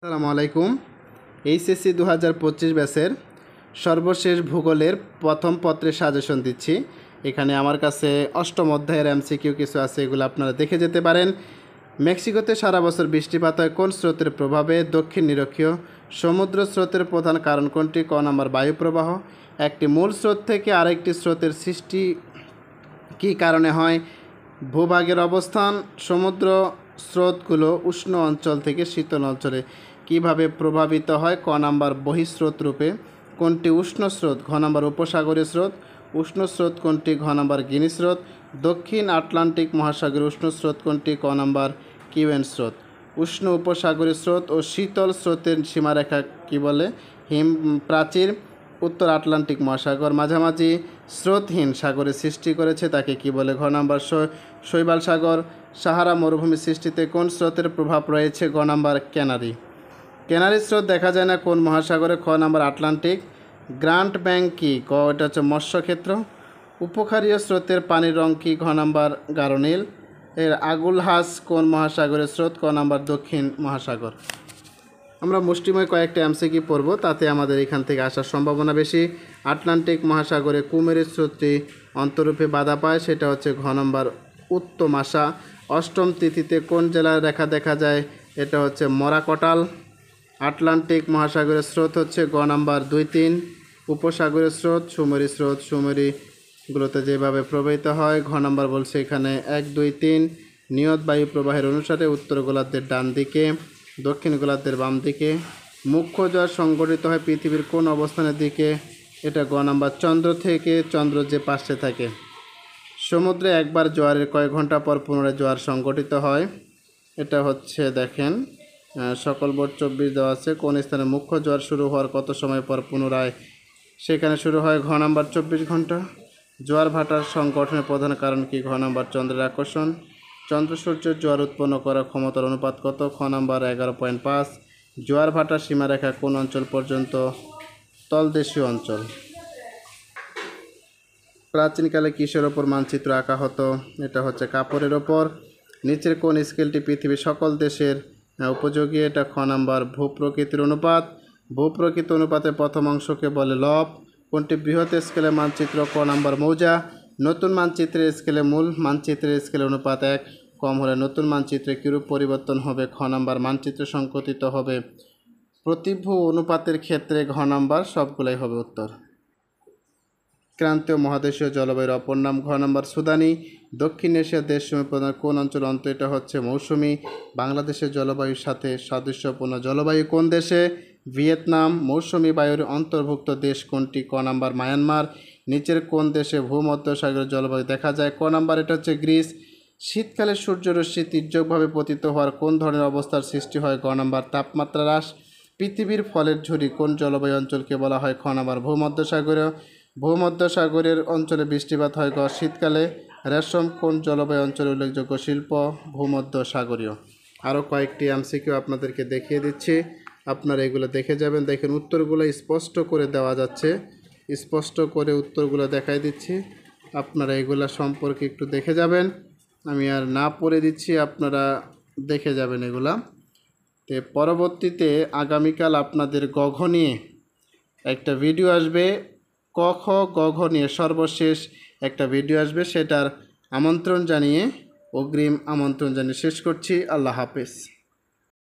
আসসালামু আলাইকুম। এইচএসসি 2025 ব্যাচের সর্বশেষ ভূগোলের প্রথম পত্রের সাজেশন দিচ্ছি। এখানে আমার কাছে অষ্টম অধ্যায়ের এমসিকিউ কিছু আছে, এগুলো আপনারা দেখে যেতে পারেন। মেক্সিকোতে সারা বছর বৃষ্টিপাত হয় কোন স্রোতের প্রভাবে? দক্ষিণ নিরক্ষীয়। সমুদ্র স্রোতের প্রধান কারণ কোনটি? ক নাম্বার বায়ুপ্রবাহ। একটি মূল স্রোত থেকে আরেকটি স্রোতের সৃষ্টি কী কারণে হয়? ভূভাগের অবস্থান। সমুদ্র স্রোতগুলো উষ্ণ অঞ্চল থেকে শীতল অঞ্চলে কিভাবে প্রভাবিত হয়? ক নাম্বার বহিঃস্রোত রূপে। কোনটি উষ্ণ স্রোত? ঘ নাম্বার উপসাগরীয় স্রোত। উষ্ণ স্রোত কোনটি? ঘ নাম্বার গিনি স্রোত। দক্ষিণ আটলান্টিক মহাসাগরের উষ্ণ স্রোত কোনটি? ক নাম্বার কিউএন স্রোত। উষ্ণ উপসাগরীয় স্রোত ও শীতল স্রোতের সীমারেখা কি বলে? হিম প্রাচীর। উত্তর আটলান্টিক মহাসাগর মাঝামাঝি স্রোতহীন সাগরের সৃষ্টি করেছে, তাকে কি বলে? ঘ নাম্বার শৈবাল সাগর। সাহারা মরুভূমির সৃষ্টিতে কোন স্রোতের প্রভাব রয়েছে? গ নাম্বার ক্যানারি। ক্যানারি স্রোত দেখা যায় না কোন মহাসাগরে? খ নাম্বার আটলান্টিক। গ্র্যান্ড ব্যাংক কি? ক এটা হচ্ছে মৎস্যক্ষেত্র। উপখারীয় স্রোতের পানির রং কি? ঘ নাম্বার গাঢ় নীল। এর আগুলহাস কোন মহাসাগরের স্রোত? ক নাম্বার দক্ষিণ মহাসাগর। আমরা মুষ্টিময় কয়েকটা এমসিকিউ পড়ব, তাতে আমাদের এখান থেকে আসার সম্ভাবনা বেশি। আটলান্টিক মহাসাগরে কুমেরের স্রোতটি অন্তরূপে বাধা পায়, সেটা হচ্ছে ঘ নম্বর উত্তমাশা। অষ্টম তিথিতে কোন জেলার রেখা দেখা যায়? এটা হচ্ছে মরাকটাল। আটলান্টিক মহাসাগরের স্রোত হচ্ছে গ নাম্বার 2-3। উপসাগরের স্রোত সুমেরি স্রোত সুমেরিগুলোতে যেভাবে প্রবাহিত হয়, ঘ নাম্বার বলছে এখানে 1, 2, 3। নিয়ত বায়ু প্রবাহের অনুসারে উত্তর গোলার্ধের ডান দিকে, দক্ষিণ গোলার্ধের বাম দিকে। মুখ্য জোয়ার সংঘটিত হয় পৃথিবীর কোন অবস্থানের দিকে? এটা গ নাম্বার চন্দ্র থেকে, চন্দ্র যে পাশে থাকে। সমুদ্রে একবার জোয়ারের কয়েক ঘন্টা পর পুনরায় জোয়ার সংঘটিত হয়? এটা হচ্ছে দেখেন সকল বোর্ড 24 দেওয়া আছে। কোন স্থানে মুখ্য জোয়ার শুরু হওয়ার কত সময় পর পুনরায় সেখানে শুরু হয়? ঘ নাম্বার 24 ঘন্টা। জোয়ার ভাটার সংগঠনের প্রধান কারণ কি? ঘ নাম্বার চন্দ্রের আকর্ষণ। চন্দ্র সূর্যের জোয়ার উৎপন্ন করার ক্ষমতার অনুপাত কত? খ নাম্বার 11.5। জোয়ার ভাটার সীমারেখা কোন অঞ্চল পর্যন্ত? তলদেশীয় অঞ্চল। প্রাচীনকালে কিসের ওপর মানচিত্র আঁকা হতো? এটা হচ্ছে কাপড়ের ওপর। নিচের কোন স্কেলটি পৃথিবীর সকল দেশের উপযোগী? এটা খ নাম্বার ভূপ্রকৃতির অনুপাত। ভূপ্রকৃতি অনুপাতের প্রথম অংশকে বলে লব। কোনটি বৃহৎ স্কেলের মানচিত্র? ক নাম্বার মৌজা। নতুন মানচিত্রের স্কেলে মূল মানচিত্রের স্কেলে অনুপাত 1 কম হলে নতুন মানচিত্রে কিরূপ পরিবর্তন হবে? খ নাম্বার মানচিত্র সংকুচিত হবে। প্রতিভূ অনুপাতের ক্ষেত্রে ঘ নাম্বার সবগুলাই হবে উত্তর। ক্রান্তীয় মহাদেশীয় জলবায়ুর অপর নাম? ঘ নাম্বার সুদানি। দক্ষিণ এশিয়ার দেশসমূহ প্রধান কোন অঞ্চল অন্ত? এটা হচ্ছে মৌসুমি। বাংলাদেশের জলবায়ুর সাথে সাদৃশ্যপূর্ণ জলবায়ু কোন দেশে? ভিয়েতনাম। মৌসুমি বায়ুর অন্তর্ভুক্ত দেশ কোনটি? ক নাম্বার মায়ানমার। নিচের কোন দেশে ভূমধ্যসাগরের জলবায়ু দেখা যায়? ক নাম্বার এটা হচ্ছে গ্রিস। শীতকালে সূর্যরশ্মি তির্যকভাবে পতিত হওয়ার কোন ধরনের অবস্থার সৃষ্টি হয়? গ নাম্বার তাপমাত্রা হ্রাস। পৃথিবীর ফলের ঝুড়ি কোন জলবায়ু অঞ্চলকে বলা হয়? খ নাম্বার ভূমধ্যসাগরীয়। ভূমধ্যসাগরের অঞ্চলে বৃষ্টিপাত হয় গ শীতকালে। রেশম কোন জলবায়ু অঞ্চলে উল্লেখযোগ্য শিল্প? ভূমধ্যসাগরীয়। আরও কয়েকটি এমসিকিউ আপনাদেরকে দেখিয়ে দিচ্ছি, আপনারা এগুলো দেখে যাবেন। দেখেন উত্তরগুলো স্পষ্ট করে দেওয়া যাচ্ছে, স্পষ্ট করে উত্তরগুলো দেখাই দিচ্ছি, আপনারা এগুলো সম্পর্কে একটু দেখে যাবেন। আমি আর না পড়ে দিচ্ছি, আপনারা দেখে যাবেন এগুলা। তো পরবর্তীতে আগামীকাল আপনাদের গঘ নিয়ে একটা ভিডিও আসবে, ক খ গ ঘ নিয়ে সর্বশেষ একটা ভিডিও আসবে, সেটার আমন্ত্রণ জানিয়ে অগ্রিম আমন্ত্রণ জানিয়ে শেষ করছি। আল্লাহ হাফেজ।